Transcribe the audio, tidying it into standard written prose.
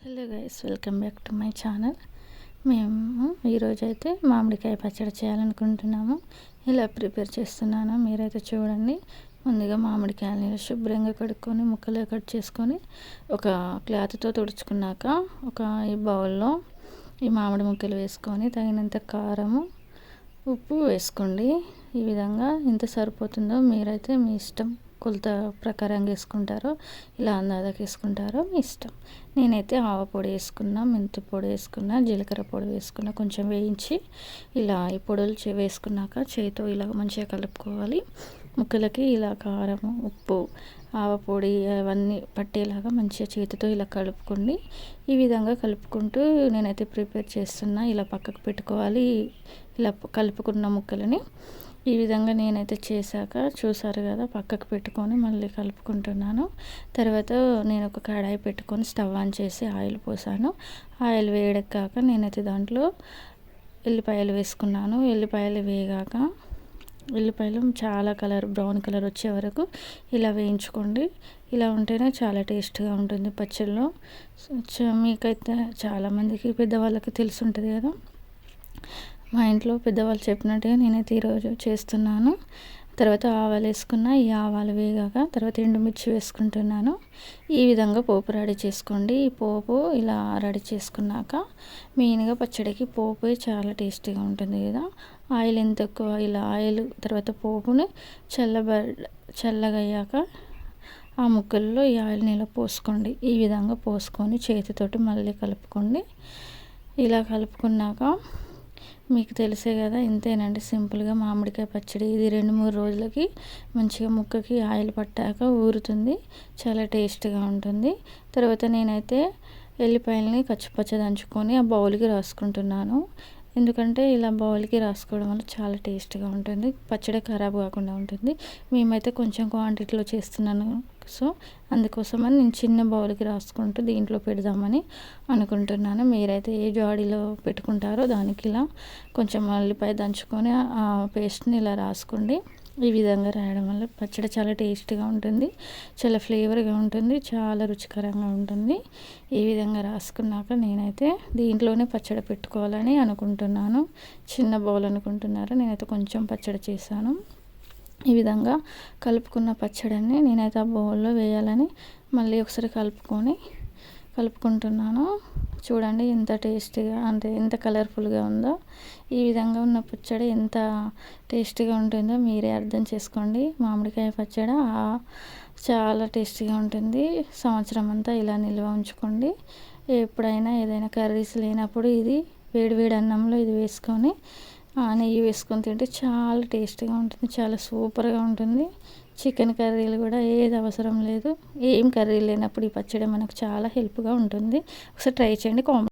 Hello guys, welcome back to my channel. మేము ఈరోజైతే మామిడికాయ పచ్చడి చేయాలనుకుంటున్నాము. ఇలా ప్రిపేర్ చేస్తున్నాను, మీరైతే చూడండి. ముందుగా మామిడికాయలని శుభ్రంగా కడుక్కొని ముక్కలు కట్ చేసుకొని ఒక క్లాత్తో తుడుచుకున్నాక ఈ బౌల్లో ఈ మామిడి ముక్కలు వేసుకొని తగినంత కారము, ఉప్పు వేసుకోండి. ఈ విధంగా ఎంత సరిపోతుందో మీరైతే మీ ఇష్టం, కొలత ప్రకారంగా వేసుకుంటారో ఇలా అందాజకి వేసుకుంటారో మీ ఇష్టం. నేనైతే ఆవ పొడి వేసుకున్నా, మెంతి పొడి వేసుకున్నా, జీలకర్ర పొడి వేసుకున్నా. కొంచెం వేయించి ఇలా ఈ పొడులు వేసుకున్నాక చేతితో ఇలా మంచిగా కలుపుకోవాలి. ముక్కలకి ఇలా కారం, ఉప్పు, ఆవ పొడి అవన్నీ పట్టేలాగా మంచిగా చేతితో ఇలా కలుపుకోండి. ఈ విధంగా కలుపుకుంటూ నేనైతే ప్రిపేర్ చేస్తున్నా. ఇలా పక్కకు పెట్టుకోవాలి. ఇలా కలుపుకున్న ముక్కలని ఈ విధంగా నేనైతే చేశాక చూసారు కదా, పక్కకు పెట్టుకొని మళ్ళీ కలుపుకుంటున్నాను. తర్వాత నేను ఒక కడాయి పెట్టుకొని స్టవ్ ఆన్ చేసి ఆయిల్ పోసాను. ఆయిల్ వేడెక్కాక నేనైతే దాంట్లో ఎల్లిపాయలు వేసుకున్నాను. ఎల్లిపాయలు వేగాక ఎల్లిపాయలు చాలా బ్రౌన్ కలర్ వచ్చే వరకు ఇలా వేయించుకోండి. ఇలా ఉంటేనే చాలా టేస్ట్గా ఉంటుంది పచ్చడిలో. మీకైతే చాలామందికి పెద్దవాళ్ళకి తెలిసి ఉంటుంది కదా, మా ఇంట్లో పెద్దవాళ్ళు చెప్పినట్టుగా నేనైతే ఈరోజు చేస్తున్నాను. తర్వాత ఆవాలు వేసుకున్న. ఈ ఆవాలు వేగాక తర్వాత ఎండుమిర్చి వేసుకుంటున్నాను. ఈ విధంగా పోపు రెడీ చేసుకోండి. ఈ పోపు ఇలా రెడీ చేసుకున్నాక మెయిన్గా పచ్చడికి పోపు చాలా టేస్టీగా ఉంటుంది కదా. ఆయిల్ ఎంత ఎక్కువ, ఇలా ఆయిల్ తర్వాత పోపుని చల్లగా అయ్యాక ఆ ముక్కల్లో ఈ ఆయిల్ని ఇలా పోసుకోండి. ఈ విధంగా పోసుకొని చేతితోటి మళ్ళీ కలుపుకోండి. ఇలా కలుపుకున్నాక మీకు తెలిసే కదా, ఇంతేనండి, సింపుల్గా మామిడికాయ పచ్చడి. ఇది 2-3 రోజులకి మంచిగా ముక్కకి ఆయిల్ పట్టాక ఊరుతుంది, చాలా టేస్ట్గా ఉంటుంది. తర్వాత నేనైతే ఎల్లిపాయలని కచ్చిపచ్చ దంచుకొని ఆ బౌల్కి రాసుకుంటున్నాను. ఎందుకంటే ఇలా బౌల్కి రాసుకోవడం వల్ల చాలా టేస్ట్గా ఉంటుంది, పచ్చడి ఖరాబ్ కాకుండా ఉంటుంది. మేమైతే కొంచెం క్వాంటిటీలో చేస్తున్నాను, సో అందుకోసమని నేను చిన్న బౌల్కి రాసుకుంటూ దీంట్లో పెడదామని అనుకుంటున్నాను. మీరైతే ఏ జాడీలో పెట్టుకుంటారో దానికి ఇలా కొంచెం ఉల్లిపాయ దంచుకొని ఆ పేస్ట్ని ఇలా రాసుకోండి. ఈ విధంగా రాయడం వల్ల పచ్చడి చాలా టేస్ట్గా ఉంటుంది, చాలా ఫ్లేవర్గా ఉంటుంది, చాలా రుచికరంగా ఉంటుంది. ఈ విధంగా రాసుకున్నాక నేనైతే దీంట్లోనే పచ్చడి పెట్టుకోవాలని అనుకుంటున్నాను. చిన్న బౌల్ అనుకుంటున్నారు, నేనైతే కొంచెం పచ్చడి చేశాను. ఈ విధంగా కలుపుకున్న పచ్చడిని నేనైతే ఆ బౌల్లో వేయాలని మళ్ళీ ఒకసారి కలుపుకుంటున్నాను. చూడండి ఎంత టేస్టీగా, అంటే ఎంత కలర్ఫుల్గా ఉందో. ఈ విధంగా ఉన్న పచ్చడి ఎంత టేస్టీగా ఉంటుందో మీరే అర్థం చేసుకోండి. మామిడికాయ పచ్చడి చాలా టేస్టీగా ఉంటుంది. సంవత్సరం అంతా ఇలా నిల్వ ఉంచుకోండి. ఎప్పుడైనా ఏదైనా కర్రీస్ లేనప్పుడు ఇది వేడి అన్నంలో ఇది వేసుకొని నెయ్యి వేసుకొని తింటే చాలా టేస్టీగా ఉంటుంది, చాలా సూపర్గా ఉంటుంది. చికెన్ కర్రీలు కూడా ఏది అవసరం లేదు, ఏం కర్రీ లేనప్పుడు ఈ పచ్చడి మనకు చాలా హెల్ప్గా ఉంటుంది. ఒకసారి ట్రై చేయండి.